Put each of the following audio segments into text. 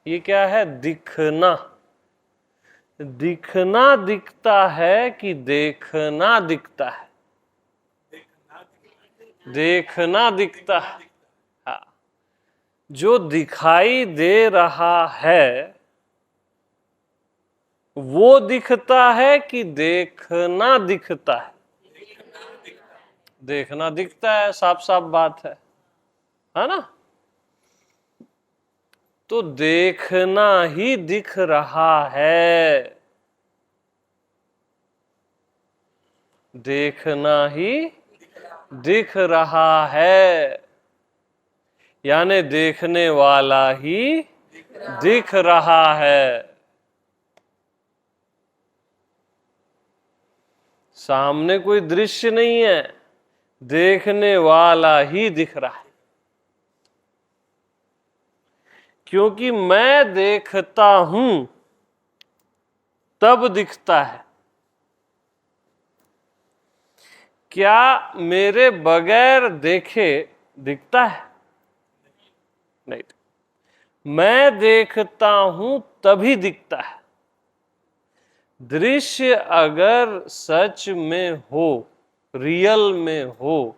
ये क्या है? दिखना। दिखना दिखता है कि देखना दिखता है? देखना दिखता है। हाँ। जो दिखाई दे रहा है वो दिखता है कि देखना दिखता है? देखना दिखता है, साफ साफ बात है ना? तो देखना ही दिख रहा है, देखना ही दिख रहा है, यानी देखने वाला ही दिख रहा है। सामने कोई दृश्य नहीं है, देखने वाला ही दिख रहा है। क्योंकि मैं देखता हूं तब दिखता है। क्या मेरे बगैर देखे दिखता है? नहीं। मैं देखता हूं तभी दिखता है। दृश्य अगर सच में हो, रियल में हो,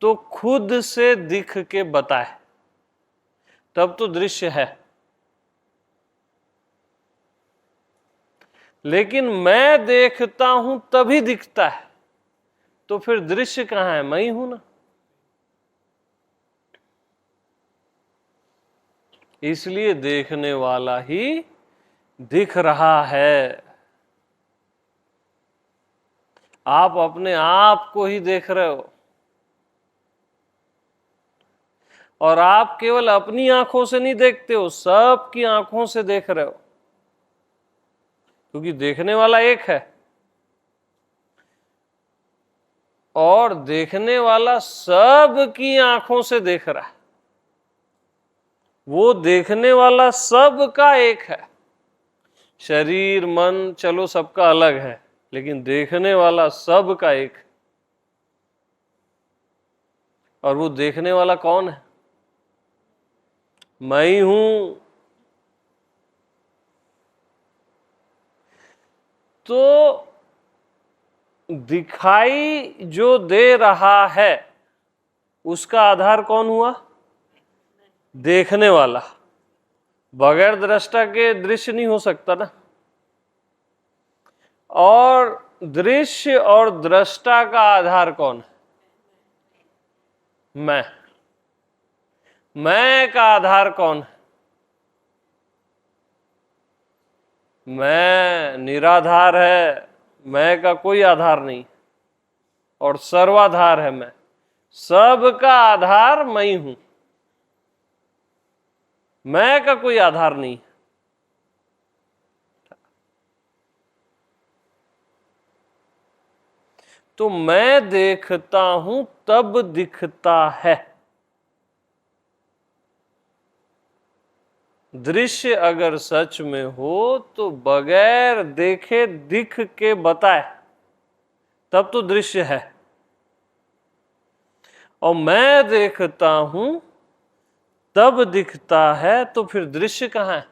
तो खुद से दिख के बताए, तब तो दृश्य है। लेकिन मैं देखता हूं तभी दिखता है, तो फिर दृश्य कहां है? मैं ही हूं ना। इसलिए देखने वाला ही दिख रहा है। आप अपने आप को ही देख रहे हो, और आप केवल अपनी आंखों से नहीं देखते हो, सबकी आंखों से देख रहे हो, क्योंकि देखने वाला एक है और देखने वाला सबकी आंखों से देख रहा है। वो देखने वाला सबका एक है। शरीर मन चलो सबका अलग है, लेकिन देखने वाला सबका एक है। और वो देखने वाला कौन है? मैं ही हूं। तो दिखाई जो दे रहा है उसका आधार कौन हुआ? देखने वाला। बगैर दृष्टा के दृश्य नहीं हो सकता ना। और दृश्य और दृष्टा का आधार कौन है? मैं का आधार कौन है? मैं निराधार है, मैं का कोई आधार नहीं, और सर्वाधार है मैं। सबका आधार मैं ही हूं, मैं का कोई आधार नहीं। तो मैं देखता हूं तब दिखता है। दृश्य अगर सच में हो तो बगैर देखे दिख के बताए, तब तो दृश्य है। और मैं देखता हूं तब दिखता है, तो फिर दृश्य कहां है?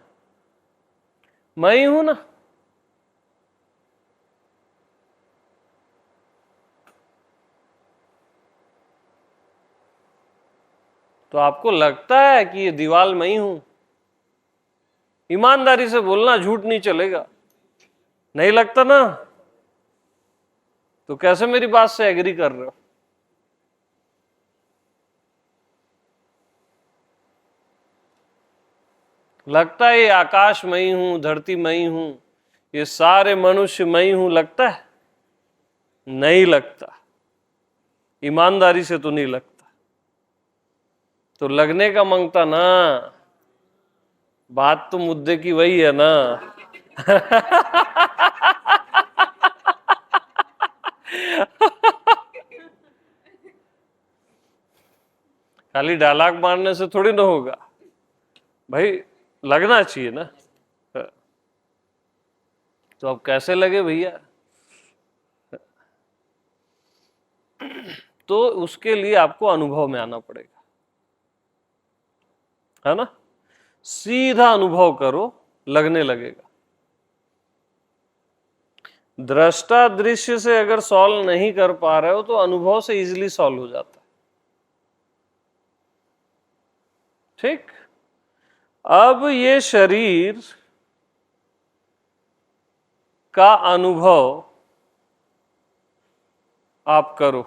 मैं ही हूं ना। तो आपको लगता है कि ये दीवार मैं ही हूं? ईमानदारी से बोलना, झूठ नहीं चलेगा। नहीं लगता ना? तो कैसे मेरी बात से एग्री कर रहे हो? लगता है ये आकाश मैं ही हूं, धरती मैं ही हूं, ये सारे मनुष्य मैं ही हूं, लगता है? नहीं लगता। ईमानदारी से तो नहीं लगता। तो लगने का मांगता ना। बात तो मुद्दे की वही है ना। खाली डायलॉग मारने से थोड़ी ना होगा भाई, लगना चाहिए ना। तो अब कैसे लगे भैया? तो उसके लिए आपको अनुभव में आना पड़ेगा, है ना? सीधा अनुभव करो, लगने लगेगा। दृष्टा दृश्य से अगर सॉल्व नहीं कर पा रहे हो तो अनुभव से इजीली सॉल्व हो जाता है। ठीक। अब ये शरीर का अनुभव आप करो।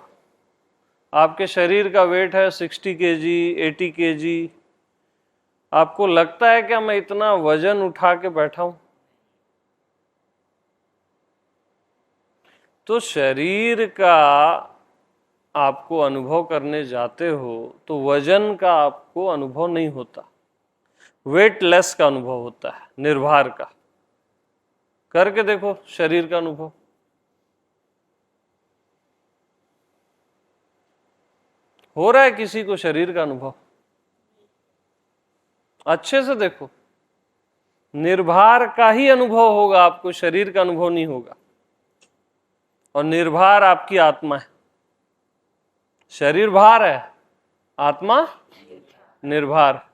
आपके शरीर का वेट है 60 केजी, 80 केजी। आपको लगता है क्या मैं इतना वजन उठा के बैठा हूं? तो शरीर का आपको अनुभव करने जाते हो तो वजन का आपको अनुभव नहीं होता, वेटलेस का अनुभव होता है, निर्भार का। करके देखो शरीर का अनुभव। हो रहा है किसी को शरीर का अनुभव? अच्छे से देखो, निर्भार का ही अनुभव होगा आपको, शरीर का अनुभव नहीं होगा। और निर्भार आपकी आत्मा है। शरीर भार है, आत्मा निर्भार।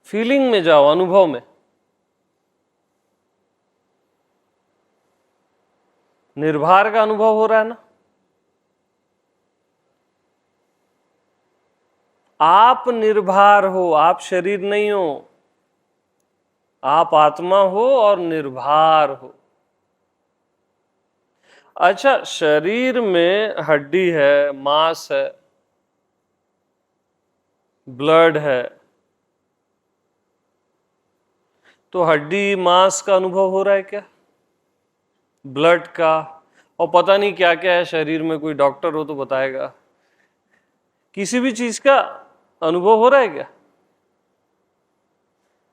फीलिंग में जाओ, अनुभव में। निर्भार का अनुभव हो रहा है ना? आप निर्भार हो, आप शरीर नहीं हो। आप आत्मा हो और निर्भार हो। अच्छा, शरीर में हड्डी है, मांस है, ब्लड है, तो हड्डी मांस का अनुभव हो रहा है क्या? ब्लड का? और पता नहीं क्या क्या है शरीर में, कोई डॉक्टर हो तो बताएगा। किसी भी चीज का अनुभव हो रहा है क्या?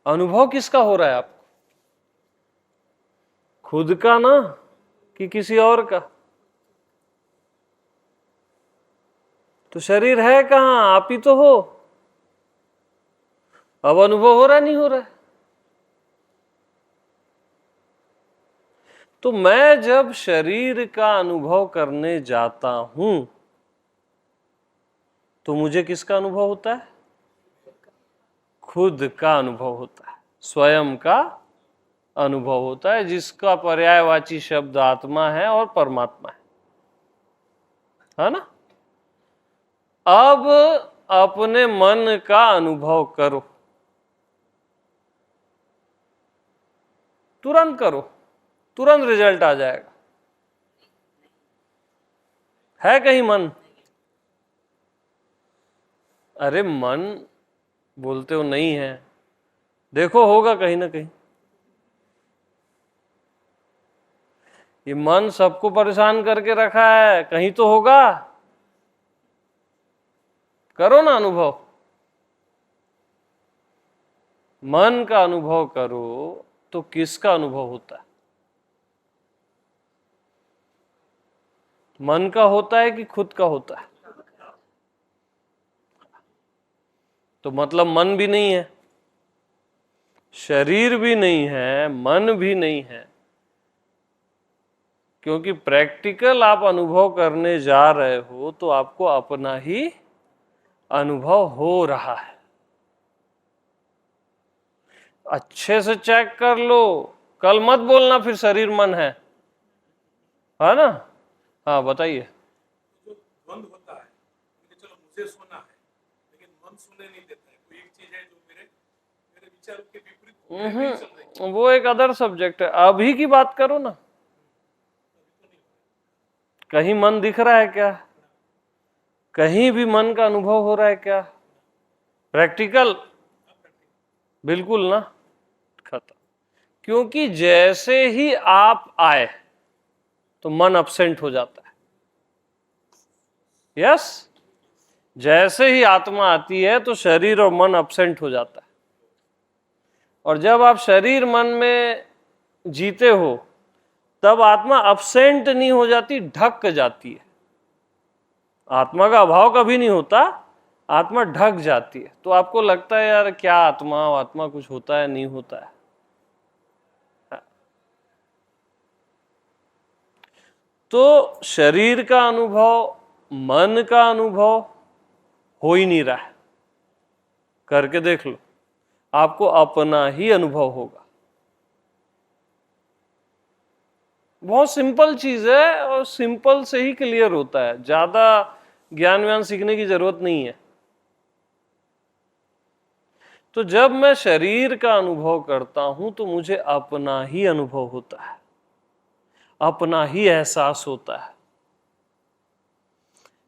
अनुभव किसका हो रहा है आपको? खुद का ना, कि किसी और का? तो शरीर है कहां? आप ही तो हो। अब अनुभव हो रहा नहीं हो रहा है? तो मैं जब शरीर का अनुभव करने जाता हूं तो मुझे किसका अनुभव होता है? खुद का अनुभव होता है, स्वयं का अनुभव होता है, जिसका पर्यायवाची शब्द आत्मा है और परमात्मा है ना? अब अपने मन का अनुभव करो, तुरंत करो, तुरंत रिजल्ट आ जाएगा। है कहीं मन? अरे मन बोलते हो नहीं है, देखो होगा कहीं ना कहीं। ये मन सबको परेशान करके रखा है, कहीं तो होगा। करो ना अनुभव, मन का अनुभव करो तो किसका अनुभव होता है? मन का होता है कि खुद का होता है? तो मतलब मन भी नहीं है, शरीर भी नहीं है, मन भी नहीं है, क्योंकि प्रैक्टिकल आप अनुभव करने जा रहे हो तो आपको अपना ही अनुभव हो रहा है। अच्छे से चेक कर लो, कल मत बोलना फिर शरीर मन है ना? हाँ बताइए। जो द्वंद्व होता है कि चलो मुझे सोना है लेकिन मन सोने नहीं देता है, कोई एक चीज है जो मेरे मेरे विचारों के विपरीत चल रही है। वो एक अदर सब्जेक्ट है, अभी की बात करो ना। कहीं मन दिख रहा है क्या? कहीं भी मन का अनुभव हो रहा है क्या? प्रैक्टिकल? बिल्कुल ना, खत्म। क्योंकि जैसे ही आप आए तो मन अपसेंट हो जाता है। यस, जैसे ही आत्मा आती है तो शरीर और मन अपसेंट हो जाता है। और जब आप शरीर मन में जीते हो तब आत्मा अपसेंट नहीं हो जाती, ढक जाती है। आत्मा का अभाव कभी नहीं होता, आत्मा ढक जाती है। तो आपको लगता है यार क्या आत्मा आत्मा कुछ होता है, नहीं होता है। तो शरीर का अनुभव, मन का अनुभव, हो ही नहीं रहा है। करके देख लो, आपको अपना ही अनुभव होगा। बहुत सिंपल चीज है और सिंपल से ही क्लियर होता है, ज्यादा ज्ञान व्यान सीखने की जरूरत नहीं है। तो जब मैं शरीर का अनुभव करता हूं तो मुझे अपना ही अनुभव होता है, अपना ही एहसास होता है।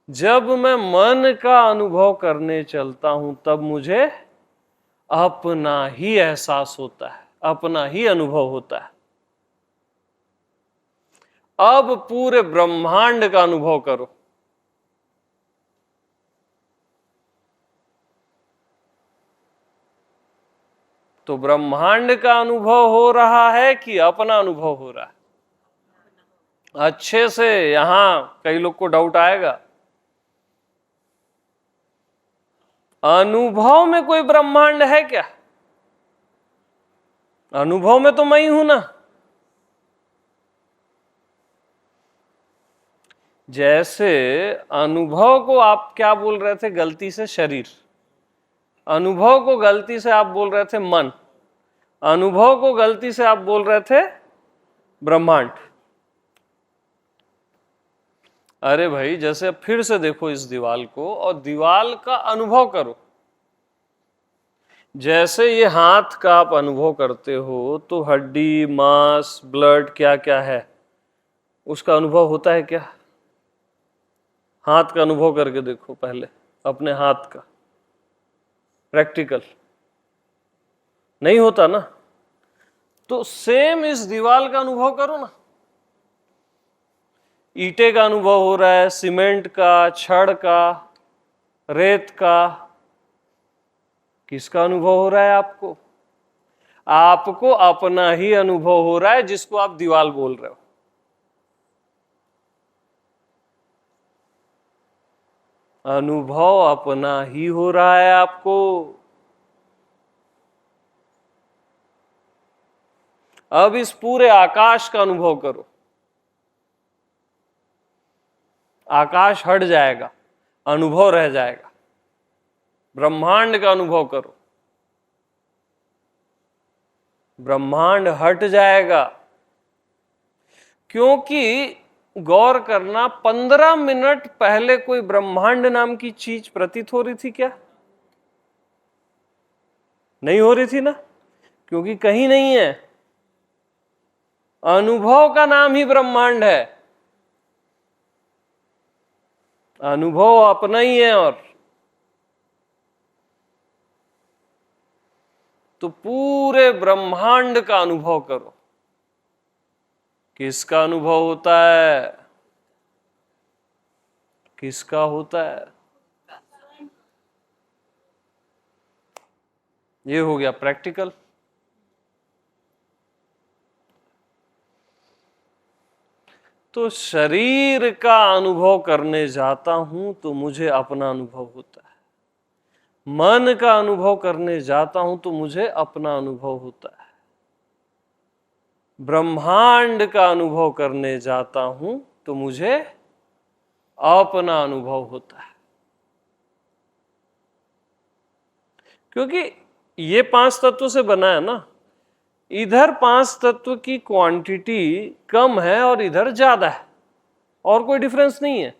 जब मैं मन का अनुभव करने चलता हूं तब मुझे अपना ही एहसास होता है, अपना ही अनुभव होता है। अब पूरे ब्रह्मांड का अनुभव करो। तो ब्रह्मांड का अनुभव हो रहा है कि अपना अनुभव हो रहा है? अच्छे से, यहां कई लोग को डाउट आएगा। अनुभव में कोई ब्रह्मांड है क्या? अनुभव में तो मैं ही हूं ना। जैसे अनुभव को आप क्या बोल रहे थे गलती से? शरीर। अनुभव को गलती से आप बोल रहे थे मन। अनुभव को गलती से आप बोल रहे थे ब्रह्मांड। अरे भाई, जैसे फिर से देखो इस दीवाल को और दीवाल का अनुभव करो। जैसे ये हाथ का आप अनुभव करते हो तो हड्डी, मांस, ब्लड क्या क्या है उसका अनुभव होता है क्या? हाथ का अनुभव करके देखो पहले, अपने हाथ का प्रैक्टिकल। नहीं होता ना। तो सेम इस दीवाल का अनुभव करो ना। ईंटे का अनुभव हो रहा है, सीमेंट का, छड़ का, रेत का। किसका अनुभव हो रहा है आपको? आपको अपना ही अनुभव हो रहा है जिसको आप दीवाल बोल रहे हो। अनुभव अपना ही हो रहा है आपको। अब इस पूरे आकाश का अनुभव करो। आकाश हट जाएगा, अनुभव रह जाएगा। ब्रह्मांड का अनुभव करो, ब्रह्मांड हट जाएगा। क्योंकि गौर करना, 15 मिनट पहले कोई ब्रह्मांड नाम की चीज प्रतीत हो रही थी क्या? नहीं हो रही थी ना, क्योंकि कहीं नहीं है। अनुभव का नाम ही ब्रह्मांड है। अनुभव अपना ही है। और तो पूरे ब्रह्मांड का अनुभव करो। किसका अनुभव होता है? किसका होता है? ये हो गया प्रैक्टिकल। तो शरीर का अनुभव करने जाता हूं तो मुझे अपना अनुभव होता है। मन का अनुभव करने जाता हूं तो मुझे अपना अनुभव होता है। ब्रह्मांड का अनुभव करने जाता हूं तो मुझे अपना अनुभव होता है। क्योंकि ये 5 तत्व से बना है ना। इधर 5 तत्व की क्वांटिटी कम है और इधर ज्यादा है, और कोई डिफरेंस नहीं है।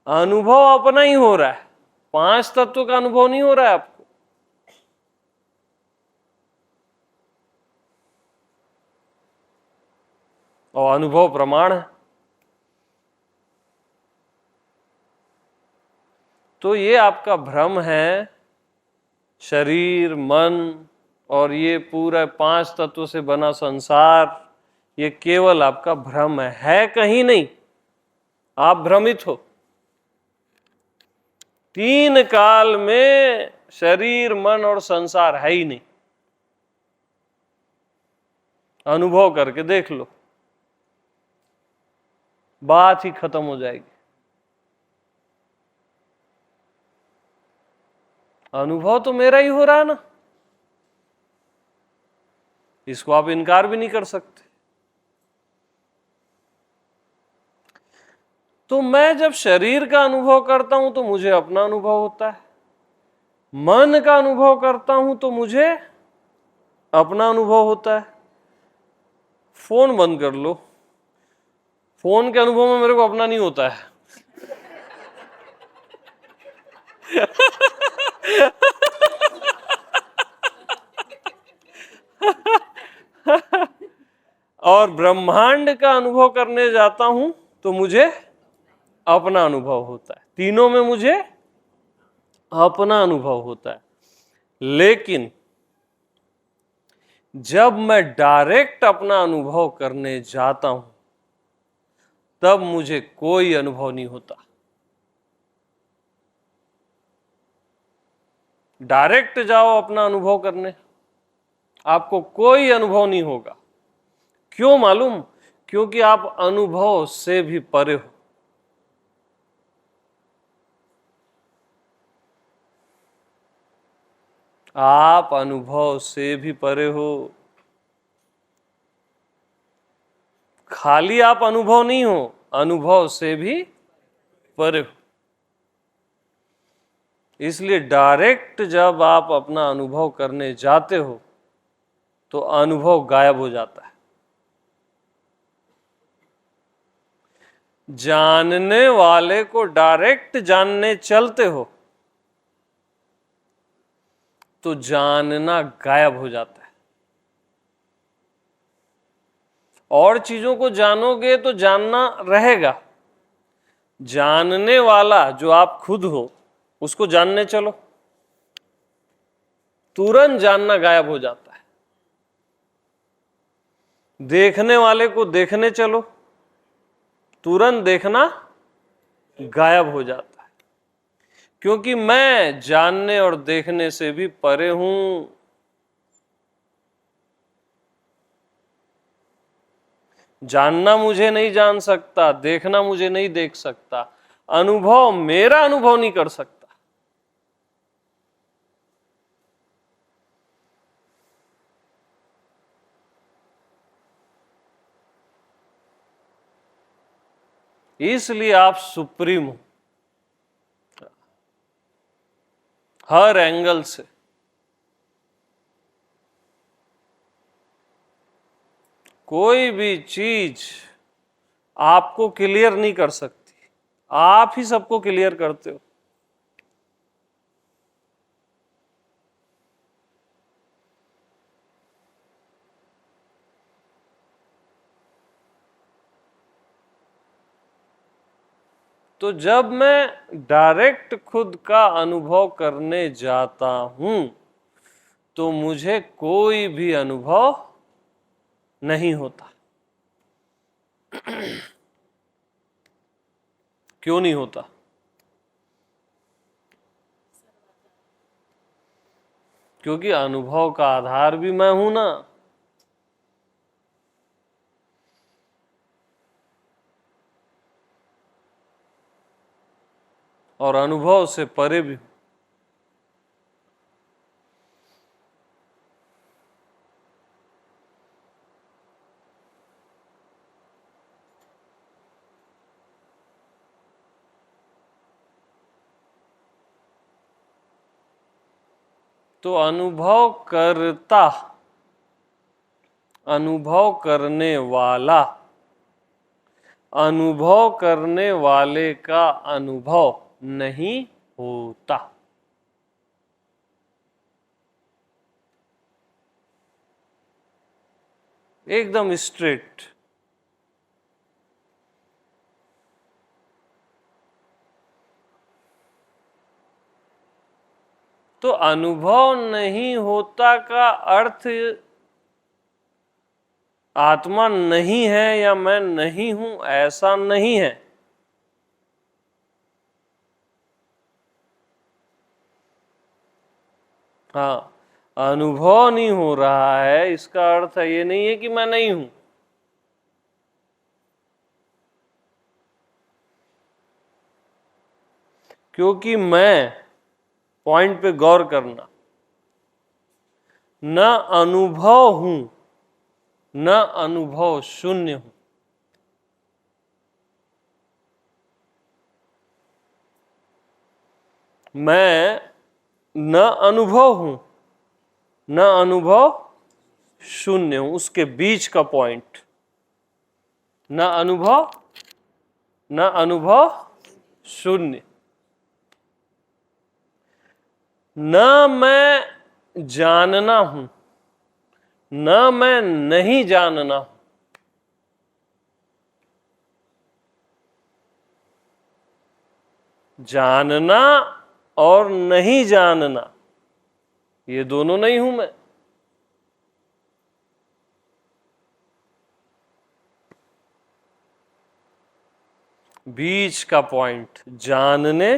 अनुभव अपना ही हो रहा है, 5 तत्व का अनुभव नहीं हो रहा है आपको। और अनुभव प्रमाण है। तो ये आपका भ्रम है। शरीर, मन और ये पूरा 5 तत्व से बना संसार, ये केवल आपका भ्रम है कहीं नहीं। आप भ्रमित हो। 3 काल में शरीर, मन और संसार है ही नहीं। अनुभव करके देख लो, बात ही खत्म हो जाएगी। अनुभव तो मेरा ही हो रहा है ना, इसको आप इनकार भी नहीं कर सकते। तो मैं जब शरीर का अनुभव करता हूं तो मुझे अपना अनुभव होता है, मन का अनुभव करता हूं तो मुझे अपना अनुभव होता है। फोन बंद कर लो, फोन के अनुभव में मेरे को अपना नहीं होता है। और ब्रह्मांड का अनुभव करने जाता हूं तो मुझे अपना अनुभव होता है। तीनों में मुझे अपना अनुभव होता है। लेकिन जब मैं डायरेक्ट अपना अनुभव करने जाता हूं तब मुझे कोई अनुभव नहीं होता। डायरेक्ट जाओ अपना अनुभव करने, आपको कोई अनुभव नहीं होगा। क्यों मालूम? क्योंकि आप अनुभव से भी परे हो। आप अनुभव से भी परे हो। खाली आप अनुभव नहीं हो, अनुभव से भी परे हो। इसलिए डायरेक्ट जब आप अपना अनुभव करने जाते हो तो अनुभव गायब हो जाता है। जानने वाले को डायरेक्ट जानने चलते हो तो जानना गायब हो जाता है। और चीजों को जानोगे तो जानना रहेगा। जानने वाला जो आप खुद हो उसको जानने चलो, तुरंत जानना गायब हो जाता है। देखने वाले को देखने चलो, तुरंत देखना गायब हो जाता है। क्योंकि मैं जानने और देखने से भी परे हूं। जानना मुझे नहीं जान सकता, देखना मुझे नहीं देख सकता, अनुभव मेरा अनुभव नहीं कर सकता। इसलिए आप सुप्रीम हो हर एंगल से। कोई भी चीज आपको क्लियर नहीं कर सकती, आप ही सबको क्लियर करते हो। तो जब मैं डायरेक्ट खुद का अनुभव करने जाता हूं तो मुझे कोई भी अनुभव नहीं होता। क्यों नहीं होता? क्योंकि अनुभव का आधार भी मैं हूं ना। और अनुभव से परे भी हूं। तो अनुभव करता, अनुभव करने वाला, अनुभव करने वाले का अनुभव नहीं होता। एकदम स्ट्रेट। तो अनुभव नहीं होता का अर्थ आत्मा नहीं है या मैं नहीं हूं, ऐसा नहीं है। हाँ, अनुभव नहीं हो रहा है इसका अर्थ ये नहीं है कि मैं नहीं हूं। क्योंकि मैं, पॉइंट पे गौर करना, न अनुभव हूं न अनुभव शून्य हूं। मैं न अनुभव हूं, न अनुभव शून्य हूं, उसके बीच का पॉइंट। न अनुभव, न अनुभव शून्य। न मैं जानना हूं, न मैं नहीं जानना हूं। जानना और नहीं जानना, ये दोनों नहीं हूं मैं। बीच का पॉइंट, जानने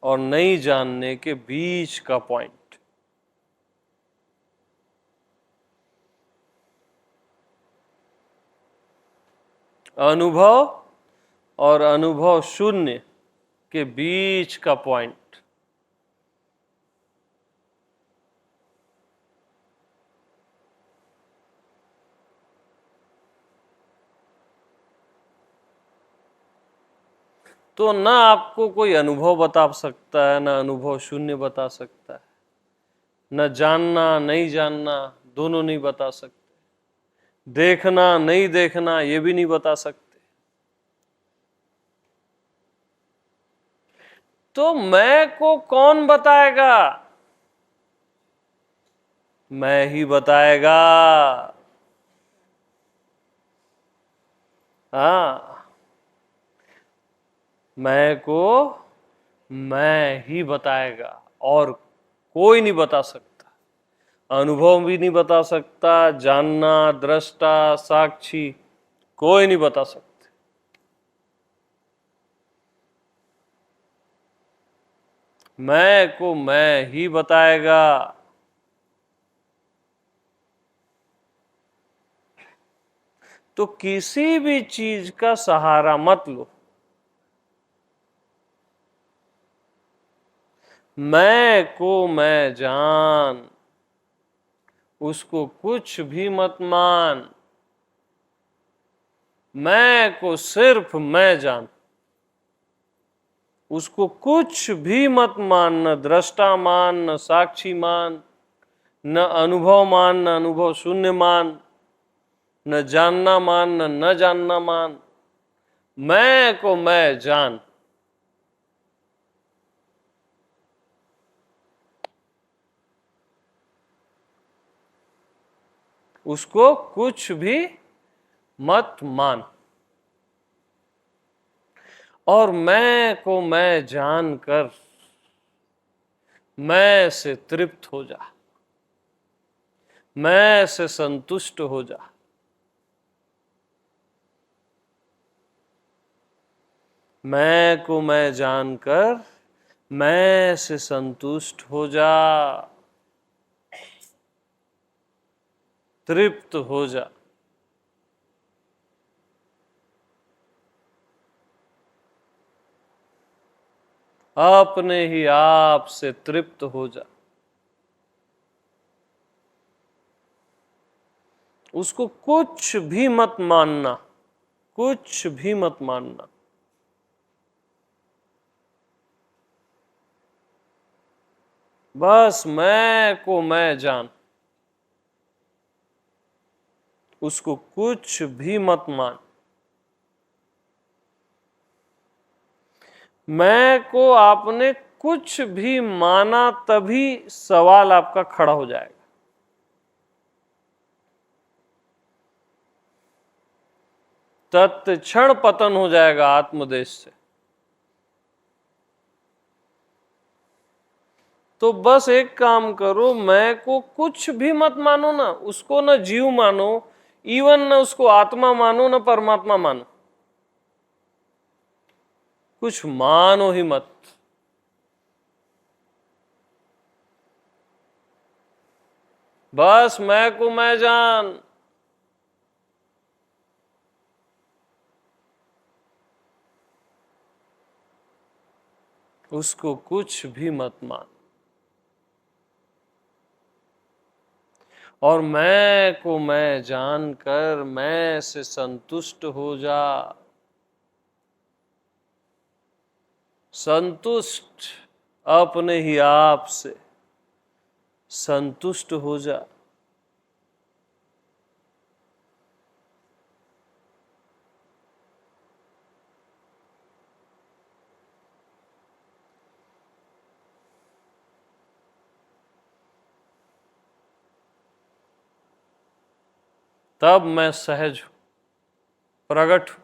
और नहीं जानने के बीच का पॉइंट। अनुभव और अनुभव शून्य के बीच का पॉइंट। तो ना आपको कोई अनुभव बता सकता है, ना अनुभव शून्य बता सकता है, न जानना नहीं जानना दोनों नहीं बता सकते, देखना नहीं देखना ये भी नहीं बता सकते। तो मैं को कौन बताएगा? मैं ही बताएगा। हाँ, मैं को मैं ही बताएगा और कोई नहीं बता सकता। अनुभव भी नहीं बता सकता, जानना, दृष्टा, साक्षी कोई नहीं बता सकते। मैं को मैं ही बताएगा। तो किसी भी चीज का सहारा मत लो। मैं को मैं जान, उसको कुछ भी मत मान। मैं को सिर्फ मैं जान, उसको कुछ भी मत मान। न दृष्टा मान, न साक्षी मान, न अनुभव मान, न अनुभव शून्य मान, न जानना मान, न जानना मान। मैं को मैं जान। उसको कुछ भी मत मान और मैं को मैं जानकर मैं से तृप्त हो जा, मैं से संतुष्ट हो जा। मैं को मैं जानकर मैं से संतुष्ट हो जा, तृप्त हो जा। अपने ही आप से तृप्त हो जा। उसको कुछ भी मत मानना, कुछ भी मत मानना। बस मैं को मैं जान, उसको कुछ भी मत मान। मैं को आपने कुछ भी माना तभी सवाल आपका खड़ा हो जाएगा। तत्क्षण पतन हो जाएगा आत्मदेश से। तो बस एक काम करो, मैं को कुछ भी मत मानो ना, उसको ना जीव मानो, इवन ना उसको आत्मा मानो, ना परमात्मा मानो, कुछ मानो ही मत। बस मैं को मैं जान। उसको कुछ भी मत मान और मैं को मैं जानकर मैं से संतुष्ट हो जा। संतुष्ट अपने ही आप से संतुष्ट हो जा। तब मैं सहज हूं, प्रकट हूं।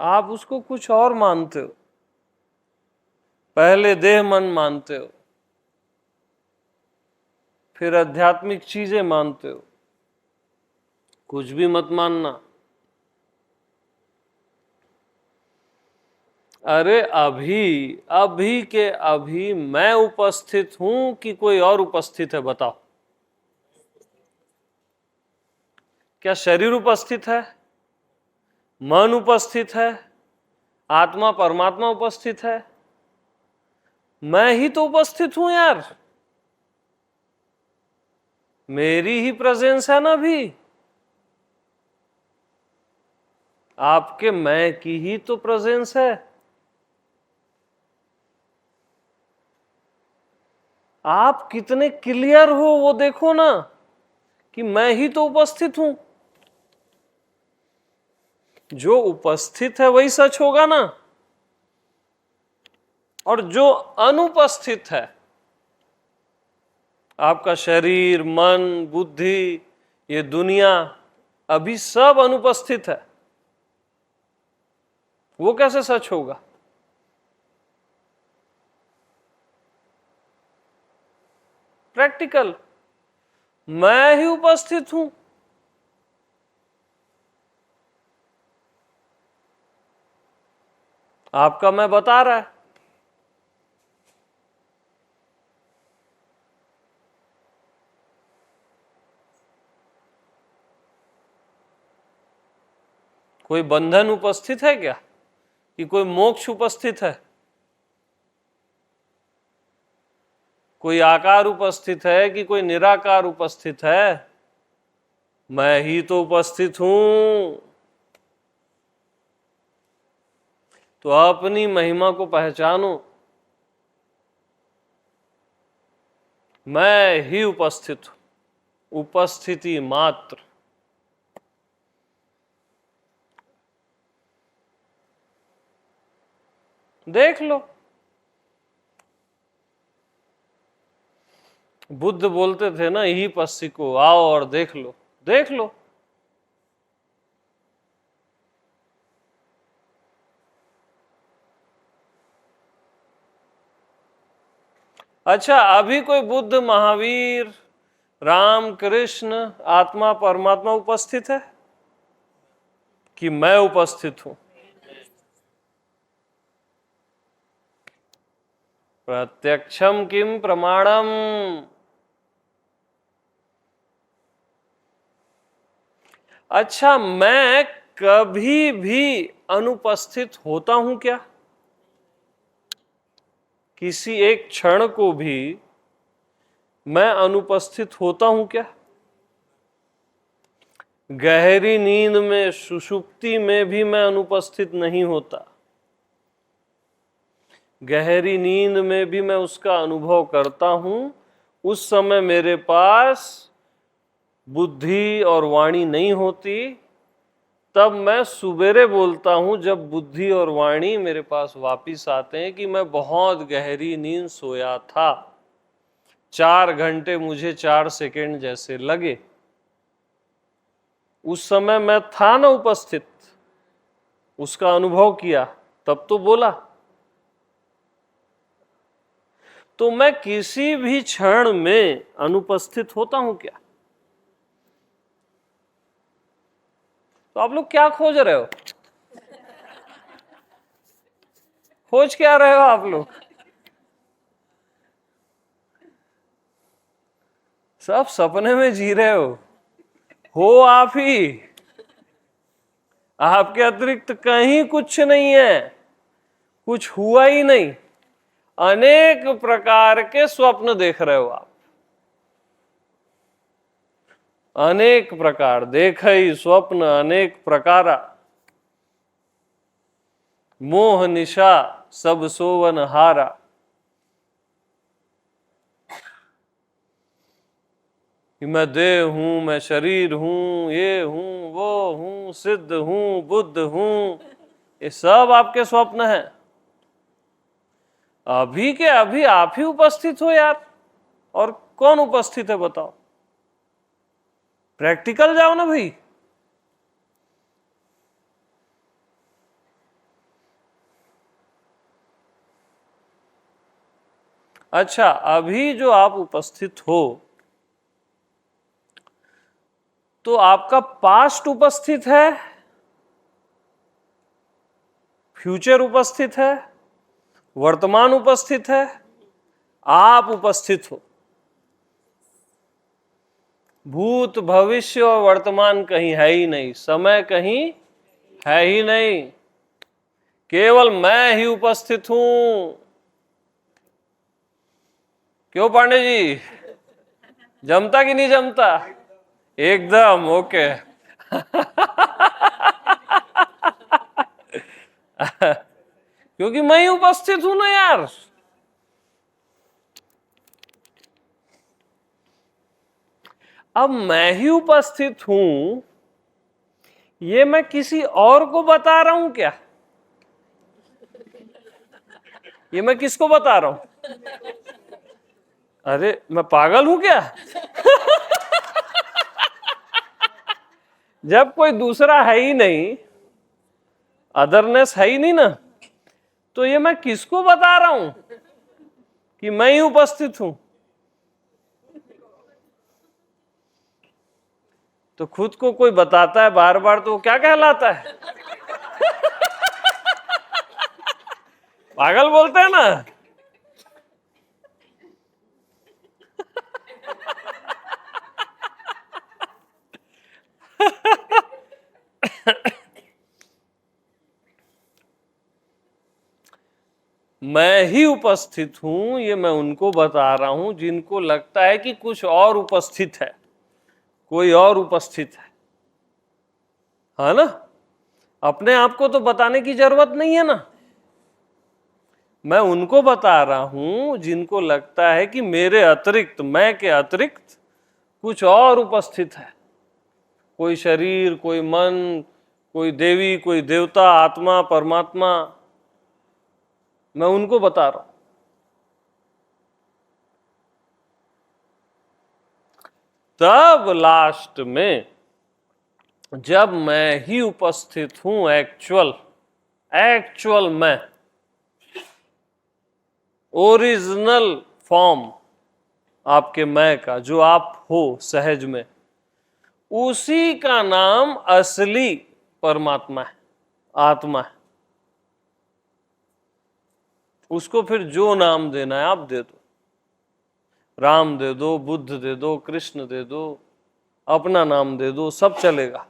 आप उसको कुछ और मानते हो, पहले देह मन मानते हो, फिर आध्यात्मिक चीजें मानते हो। कुछ भी मत मानना। अरे अभी अभी के अभी मैं उपस्थित हूं कि कोई और उपस्थित है, बताओ। क्या शरीर उपस्थित है, मन उपस्थित है, आत्मा परमात्मा उपस्थित है? मैं ही तो उपस्थित हूं यार, मेरी ही प्रेजेंस है ना अभी। आपके मैं की ही तो प्रेजेंस है। आप कितने क्लियर हो वो देखो ना, कि मैं ही तो उपस्थित हूं। जो उपस्थित है वही सच होगा ना, और जो अनुपस्थित है, आपका शरीर, मन, बुद्धि, ये दुनिया, अभी सब अनुपस्थित है, वो कैसे सच होगा? प्रैक्टिकल, मैं ही उपस्थित हूं। आपका मैं बता रहा है। कोई बंधन उपस्थित है क्या, कि कोई मोक्ष उपस्थित है? कोई आकार उपस्थित है कि कोई निराकार उपस्थित है? मैं ही तो उपस्थित हूं। तो अपनी महिमा को पहचानो। मैं ही उपस्थित हूं, उपस्थिति मात्र। देख लो, बुद्ध बोलते थे ना, ही पस्सी को आओ और देख लो। देख लो। अच्छा, अभी कोई बुद्ध, महावीर, राम, कृष्ण, आत्मा, परमात्मा उपस्थित है कि मैं उपस्थित हूं? प्रत्यक्षम किम प्रमाणम। अच्छा, मैं कभी भी अनुपस्थित होता हूं क्या? किसी एक क्षण को भी मैं अनुपस्थित होता हूं क्या? गहरी नींद में, सुषुप्ति में भी मैं अनुपस्थित नहीं होता। गहरी नींद में भी मैं उसका अनुभव करता हूं। उस समय मेरे पास बुद्धि और वाणी नहीं होती। तब मैं सुबेरे बोलता हूं, जब बुद्धि और वाणी मेरे पास वापिस आते हैं, कि मैं बहुत गहरी नींद सोया था। 4 घंटे मुझे 4 सेकेंड जैसे लगे। उस समय मैं था ना उपस्थित, उसका अनुभव किया, तब तो बोला। तो मैं किसी भी क्षण में अनुपस्थित होता हूं क्या? तो आप लोग क्या खोज रहे हो? खोज क्या रहे हो आप लोग? सब सपने में जी रहे हो आप ही। आपके अतिरिक्त कहीं कुछ नहीं है, कुछ हुआ ही नहीं। अनेक प्रकार के स्वप्न देख रहे हो आप। अनेक प्रकार देख ही स्वप्न अनेक प्रकारा। मोह निशा सब सोवन हारा। कि मैं देह हूं, मैं शरीर हूं, ये हूं, वो हूं, सिद्ध हूं, बुद्ध हूं, ये सब आपके स्वप्न हैं। अभी के अभी आप ही उपस्थित हो यार, और कौन उपस्थित है बताओ? प्रैक्टिकल जाओ ना भाई। अच्छा, अभी जो आप उपस्थित हो, तो आपका पास्ट उपस्थित है, फ्यूचर उपस्थित है, वर्तमान उपस्थित है, आप उपस्थित हो। भूत भविष्य और वर्तमान कहीं है ही नहीं, समय कहीं है ही नहीं, केवल मैं ही उपस्थित हूं। क्यों पांडे जी, जमता कि नहीं जमता? एकदम ओके। क्योंकि मैं ही उपस्थित हूं ना यार। अब मैं ही उपस्थित हूं, ये मैं किसी और को बता रहा हूं क्या? ये मैं किसको बता रहा हूं? अरे मैं पागल हूं क्या? जब कोई दूसरा है ही नहीं, अदरनेस है ही नहीं ना, तो ये मैं किसको बता रहा हूं कि मैं ही उपस्थित हूं? तो खुद को कोई बताता है बार बार, तो वो क्या कहलाता है? पागल बोलते हैं ना। मैं ही उपस्थित हूं, ये मैं उनको बता रहा हूं जिनको लगता है कि कुछ और उपस्थित है, कोई और उपस्थित है ना? अपने आप को तो बताने की जरूरत नहीं है ना। मैं उनको बता रहा हूं जिनको लगता है कि मेरे अतिरिक्त, मैं के अतिरिक्त कुछ और उपस्थित है, कोई शरीर, कोई मन, कोई देवी, कोई देवता, आत्मा, परमात्मा। मैं उनको बता रहा हूं। तब लास्ट में जब मैं ही उपस्थित हूं, एक्चुअल मैं, ओरिजिनल फॉर्म आपके मैं का, जो आप हो सहज में, उसी का नाम असली परमात्मा है, आत्मा है। उसको फिर जो नाम देना है आप दे दो, राम दे दो, बुद्ध दे दो, कृष्ण दे दो, अपना नाम दे दो, सब चलेगा।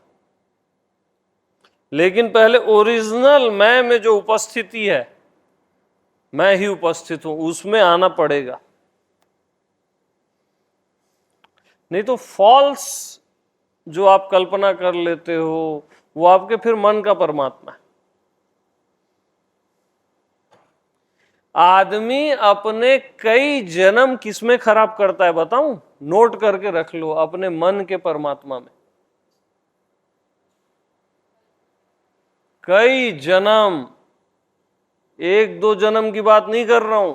लेकिन पहले ओरिजिनल मैं में जो उपस्थिति है, मैं ही उपस्थित हूं, उसमें आना पड़ेगा। नहीं तो फॉल्स जो आप कल्पना कर लेते हो, वो आपके फिर मन का परमात्मा है। आदमी अपने कई जन्म किसमें खराब करता है बताऊं? नोट करके रख लो, अपने मन के परमात्मा में। कई जन्म, एक दो जन्म की बात नहीं कर रहा हूं,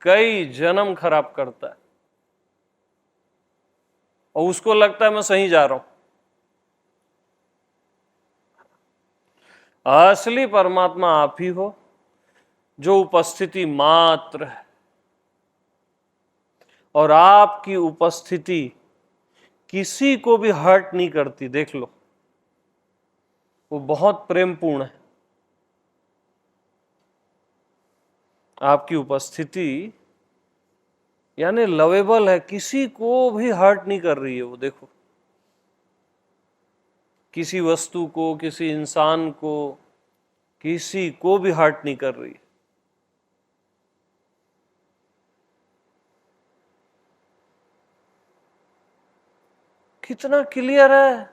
कई जन्म खराब करता है, और उसको लगता है मैं सही जा रहा हूं। असली परमात्मा आप ही हो, जो उपस्थिति मात्र है, और आपकी उपस्थिति किसी को भी हर्ट नहीं करती। देख लो, वो बहुत प्रेमपूर्ण है। आपकी उपस्थिति यानी लवेबल है, किसी को भी हर्ट नहीं कर रही है वो। देखो, किसी वस्तु को, किसी इंसान को, किसी को भी हर्ट नहीं कर रही है। कितना क्लियर है।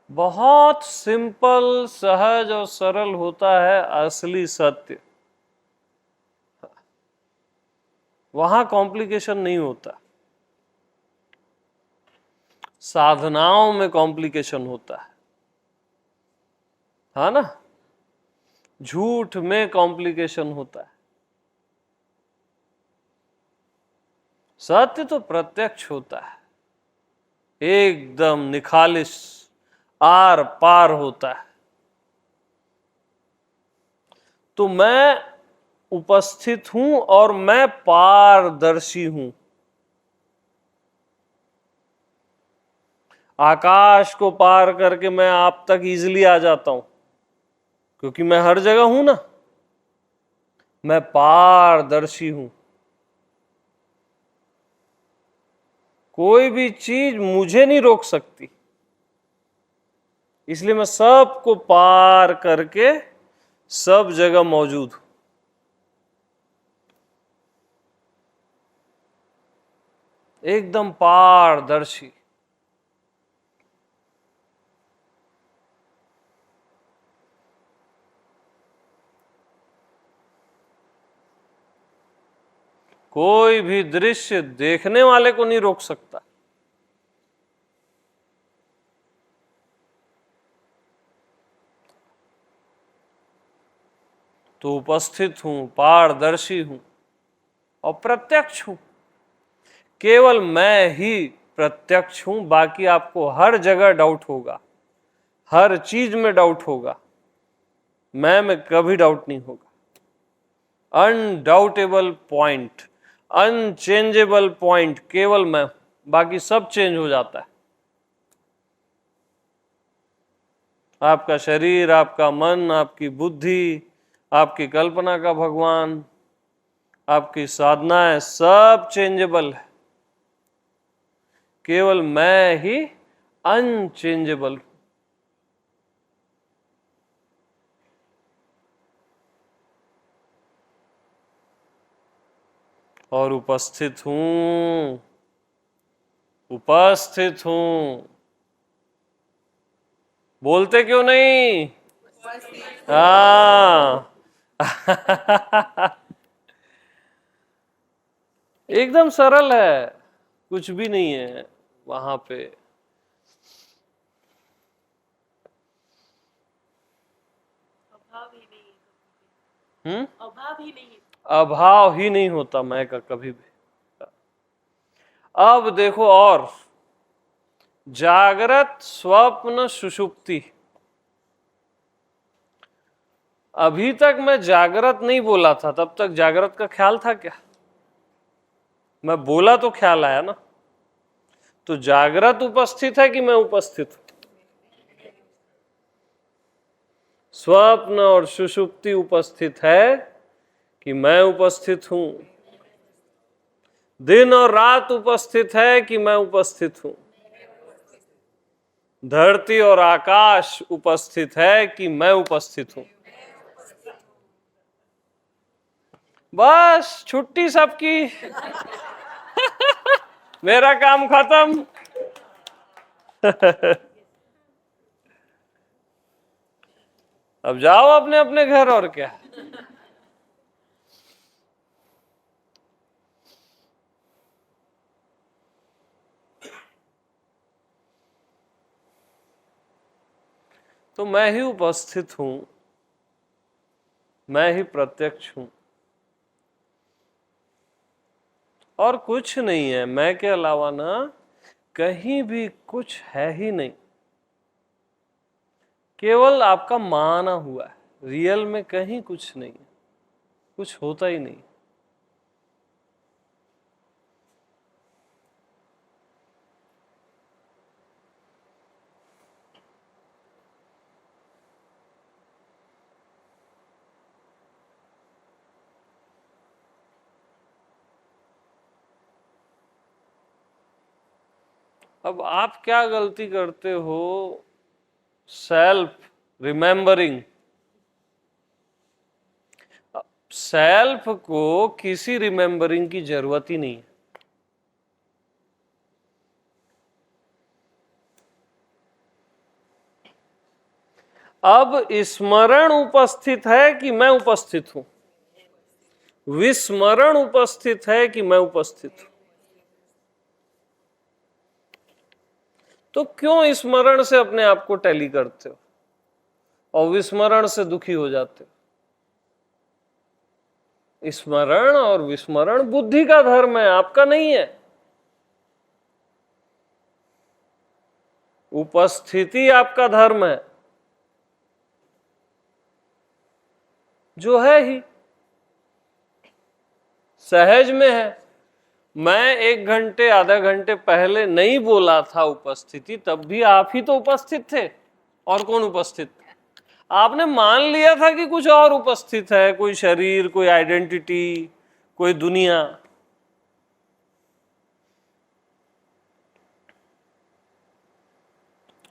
बहुत सिंपल, सहज और सरल होता है असली सत्य। वहां कॉम्प्लिकेशन नहीं होता, साधनाओं में कॉम्प्लिकेशन होता है ना। झूठ में कॉम्प्लिकेशन होता है। सत्य तो प्रत्यक्ष होता है, एकदम निखालिस, आर पार होता है। तो मैं उपस्थित हूं और मैं पारदर्शी हूं। आकाश को पार करके मैं आप तक इजीली आ जाता हूं, क्योंकि मैं हर जगह हूं ना। मैं पारदर्शी हूं, कोई भी चीज मुझे नहीं रोक सकती। इसलिए मैं सबको पार करके सब जगह मौजूद हूं। एकदम पारदर्शी। कोई भी दृश्य देखने वाले को नहीं रोक सकता। तो उपस्थित हूं, पारदर्शी हूं और प्रत्यक्ष हूं। केवल मैं ही प्रत्यक्ष हूं, बाकी आपको हर जगह डाउट होगा, हर चीज में डाउट होगा। मैं में कभी डाउट नहीं होगा। अनडाउटेबल पॉइंट, अनचेंजेबल पॉइंट केवल मैं, बाकी सब चेंज हो जाता है। आपका शरीर, आपका मन, आपकी बुद्धि, आपकी कल्पना का भगवान, आपकी साधनाएं, सब चेंजेबल है। केवल मैं ही अनचेंजेबल। और उपस्थित हूं, उपस्थित हूं। बोलते क्यों नहीं? हाँ। एकदम सरल है, कुछ भी नहीं है वहां पे। अभाव ही नहीं होता मैं का कभी भी। अब देखो, और जागृत, स्वप्न, सुषुप्ति। अभी तक मैं जागृत नहीं बोला था, तब तक जागृत का ख्याल था क्या? मैं बोला तो ख्याल आया ना। तो जागृत उपस्थित है कि मैं उपस्थित हूं? स्वप्न और सुषुप्ति उपस्थित है कि मैं उपस्थित हूं? दिन और रात उपस्थित है कि मैं उपस्थित हूं? धरती और आकाश उपस्थित है कि मैं उपस्थित हूं? बस छुट्टी सबकी। मेरा काम खत्म। अब जाओ अपने अपने घर, और क्या। तो मैं ही उपस्थित हूं, मैं ही प्रत्यक्ष हूं, और कुछ नहीं है। मैं के अलावा ना कहीं भी कुछ है ही नहीं। केवल आपका माना हुआ है, रियल में कहीं कुछ नहीं है, कुछ होता ही नहीं। अब आप क्या गलती करते हो? Self remembering. सेल्फ को किसी रिमेंबरिंग की जरूरत ही नहीं है। अब स्मरण उपस्थित है कि मैं उपस्थित हूं? विस्मरण उपस्थित है कि मैं उपस्थित हूं? तो क्यों स्मरण से अपने आप को टैली करते हो और विस्मरण से दुखी हो जाते हो? स्मरण और विस्मरण बुद्धि का धर्म है, आपका नहीं है। उपस्थिति आपका धर्म है, जो है ही, सहज में है। मैं 1 घंटे आधा घंटे पहले नहीं बोला था उपस्थिति, तब भी आप ही तो उपस्थित थे। और कौन उपस्थित था? आपने मान लिया था कि कुछ और उपस्थित है, कोई शरीर, कोई आइडेंटिटी, कोई दुनिया।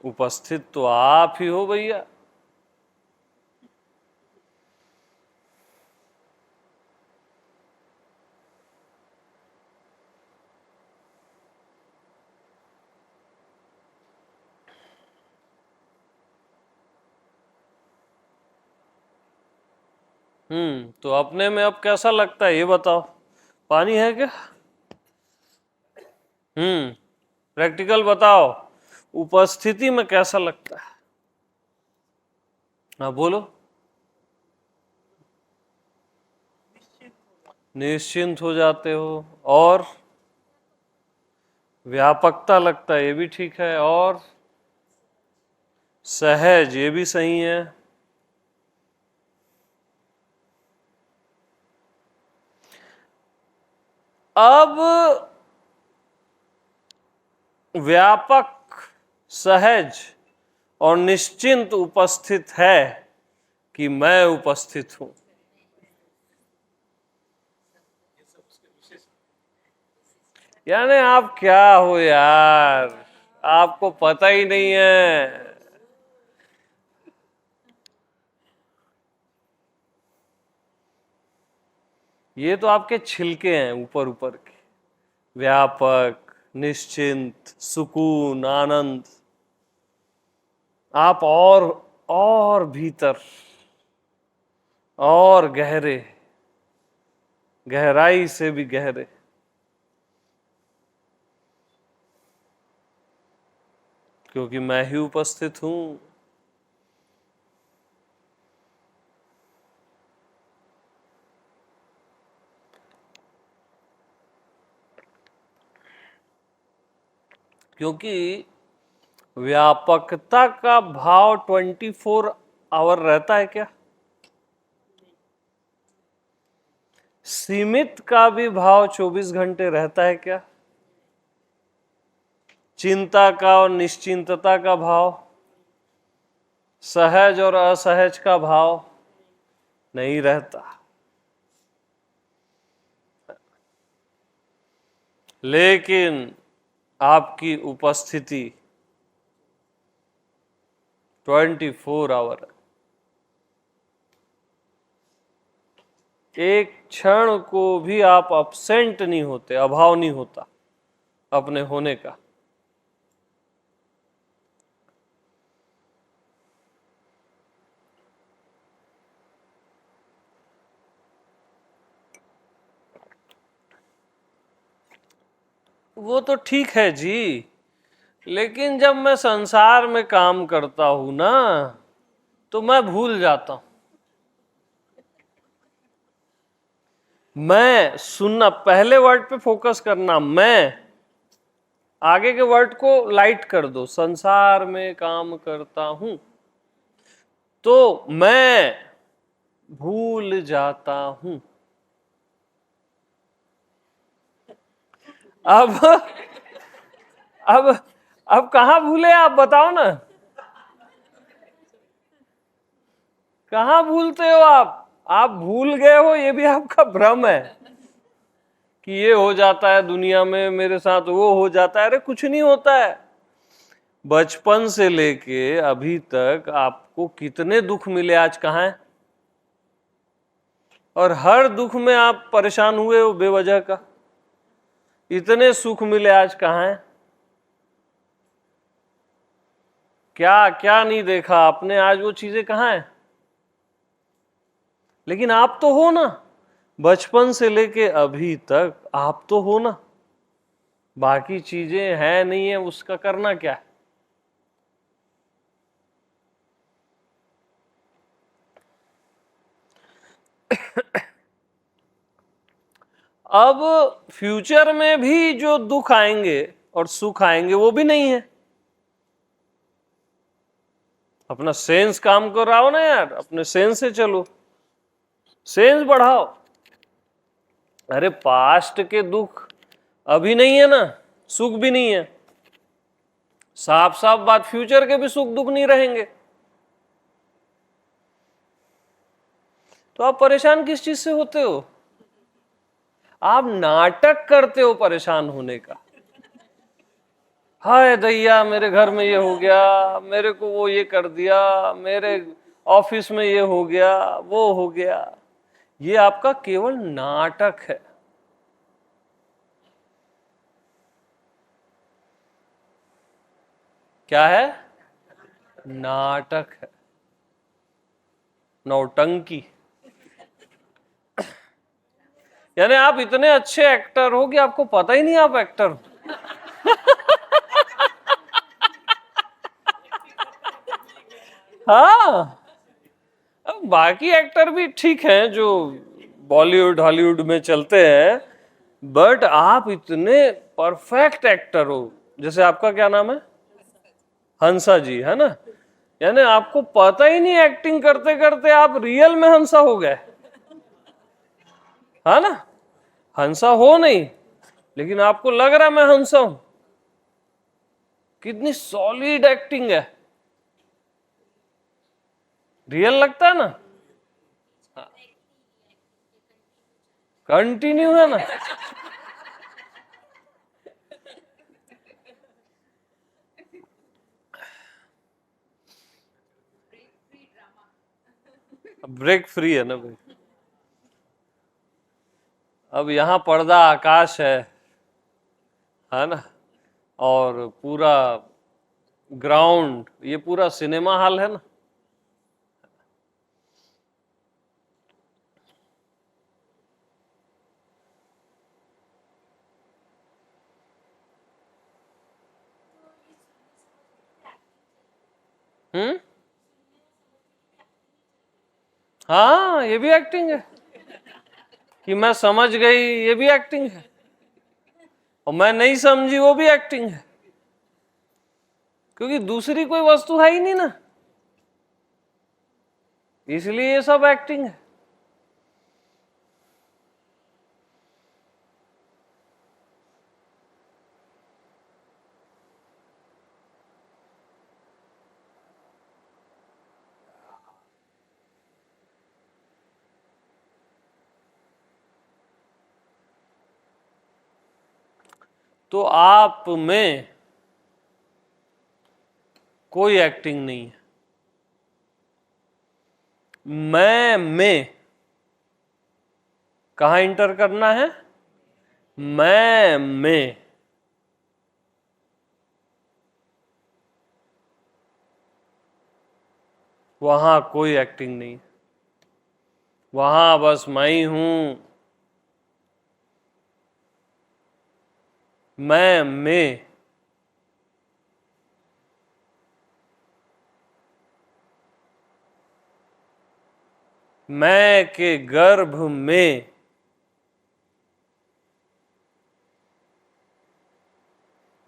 उपस्थित तो आप ही हो भैया। तो अपने में अब कैसा लगता है ये बताओ? पानी है क्या? प्रैक्टिकल बताओ, उपस्थिति में कैसा लगता है? हाँ बोलो। निश्चिंत हो जाते हो, और व्यापकता लगता है, ये भी ठीक है, और सहज, ये भी सही है। अब व्यापक, सहज और निश्चिंत उपस्थित है कि मैं उपस्थित हूं? यानी आप क्या हो यार, आपको पता ही नहीं है। ये तो आपके छिलके हैं ऊपर ऊपर के, व्यापक, निश्चिंत, सुकून, आनंद। आप और भीतर, और गहरे, गहराई से भी गहरे। क्योंकि मैं ही उपस्थित हूं। क्योंकि व्यापकता का भाव 24 आवर रहता है क्या? सीमित का भी भाव 24 घंटे रहता है क्या? चिंता का और निश्चिंतता का भाव, सहज और असहज का भाव नहीं रहता। लेकिन आपकी उपस्थिति 24 आवर है। एक क्षण को भी आप अब्सेंट नहीं होते, अभाव नहीं होता अपने होने का। वो तो ठीक है जी, लेकिन जब मैं संसार में काम करता हूं ना, तो मैं भूल जाता हूं। मैं सुनना, पहले वर्ड पे फोकस करना, मैं, आगे के वर्ड को लाइट कर दो। संसार में काम करता हूं तो मैं भूल जाता हूं। अब अब कहां भूले आप बताओ ना? कहां भूलते हो आप भूल गए हो, ये भी आपका भ्रम है कि ये हो जाता है दुनिया में, मेरे साथ वो हो जाता है। अरे कुछ नहीं होता है। बचपन से लेके अभी तक आपको कितने दुख मिले, आज कहां है? और हर दुख में आप परेशान हुए हो बेवजह का। इतने सुख मिले, आज कहां है? क्या क्या नहीं देखा आपने, आज वो चीजें कहाँ हैं? लेकिन आप तो हो ना, बचपन से लेके अभी तक आप तो हो ना। बाकी चीजें है नहीं है, उसका करना क्या है? अब फ्यूचर में भी जो दुख आएंगे और सुख आएंगे वो भी नहीं है। अपना सेंस काम कर रहा हो ना यार, अपने सेंस से चलो, सेंस बढ़ाओ। अरे पास्ट के दुख अभी नहीं है ना, सुख भी नहीं है। साफ साफ बात, फ्यूचर के भी सुख दुख नहीं रहेंगे। तो आप परेशान किस चीज से होते हो? आप नाटक करते हो परेशान होने का। हाय दैया, मेरे घर में ये हो गया, मेरे को वो ये कर दिया, मेरे ऑफिस में ये हो गया, वो हो गया। ये आपका केवल नाटक है। क्या है? नाटक है, नौटंकी। यानी आप इतने अच्छे एक्टर हो कि आपको पता ही नहीं आप एक्टर हो। हाँ, अब बाकी एक्टर भी ठीक हैं जो बॉलीवुड हॉलीवुड में चलते हैं, बट आप इतने परफेक्ट एक्टर हो। जैसे आपका क्या नाम है? हंसा जी, है ना? यानी आपको पता ही नहीं, एक्टिंग करते करते आप रियल में हंसा हो गए, है ना? हंसा हो नहीं, लेकिन आपको लग रहा मैं हंसा हूं। कितनी सॉलिड एक्टिंग है, रियल लगता है ना? कंटिन्यू है ना? ब्रेक फ्री है ना भाई। अब यहाँ पर्दा आकाश है ना? और पूरा ग्राउंड, ये पूरा सिनेमा हॉल है ना? हम्म, हाँ, ये भी एक्टिंग है। कि मैं समझ गई, ये भी एक्टिंग है। और मैं नहीं समझी, वो भी एक्टिंग है। क्योंकि दूसरी कोई वस्तु है ही नहीं ना, इसलिए ये सब एक्टिंग है। तो आप में कोई एक्टिंग नहीं है। मैं में कहा इंटर करना है? मैं में। वहां कोई एक्टिंग नहीं, वहां बस मैं ही हूं। मैं में मैं के गर्भ में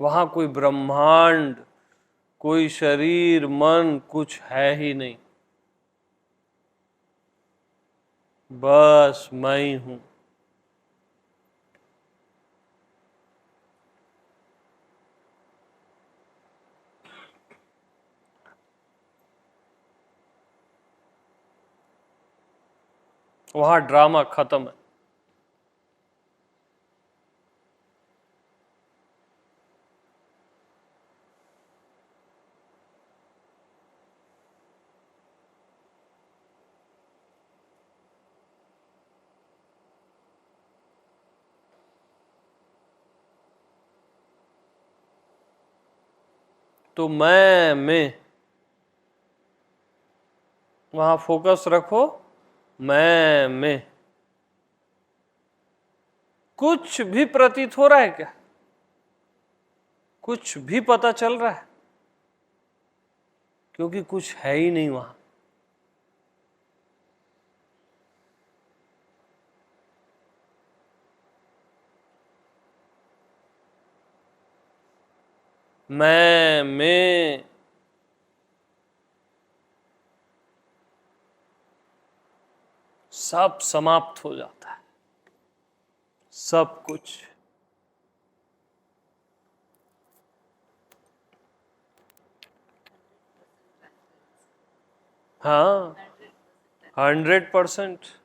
वहां कोई ब्रह्मांड, कोई शरीर मन कुछ है ही नहीं, बस मैं ही हूं। वहां ड्रामा खत्म है। तो मैं में वहां फोकस रखो, मैं में। कुछ भी प्रतीत हो रहा है क्या? कुछ भी पता चल रहा है? क्योंकि कुछ है ही नहीं वहां। मैं में सब समाप्त हो जाता है, सब कुछ। हाँ, 100%।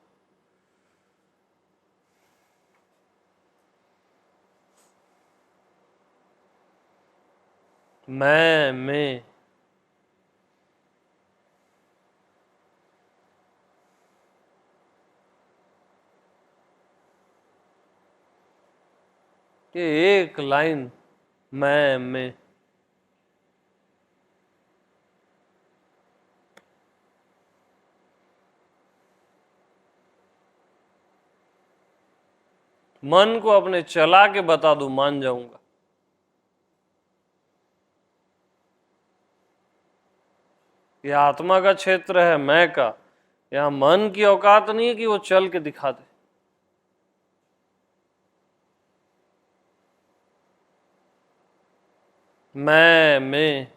मैं में ये एक लाइन, मैं में, मन को अपने चला के बता दूं, मान जाऊंगा। ये आत्मा का क्षेत्र है, मैं का। यहां मन की औकात नहीं है कि वो चल के दिखा दे। मैं में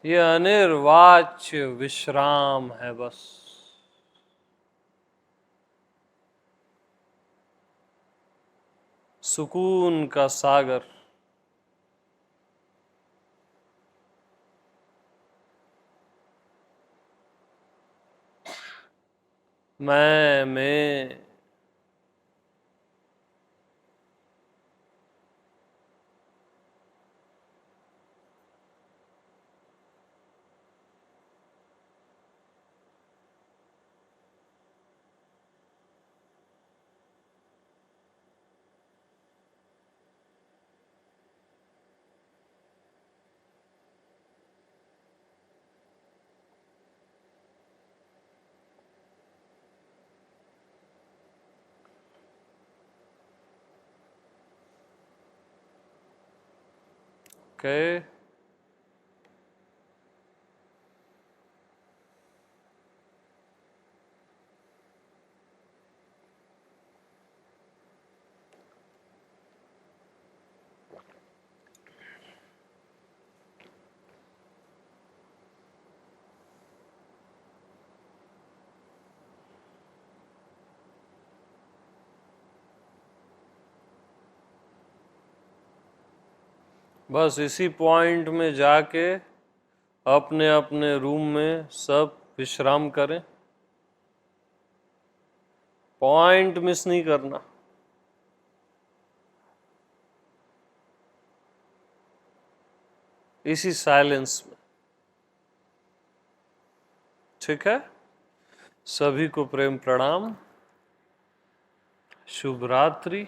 ये अनिर्वाच्य विश्राम है बस। सुकून का सागर। मैं में के बस इसी पॉइंट में जाके अपने अपने रूम में सब विश्राम करें। पॉइंट मिस नहीं करना। इसी साइलेंस में। ठीक है, सभी को प्रेम प्रणाम, शुभ रात्रि।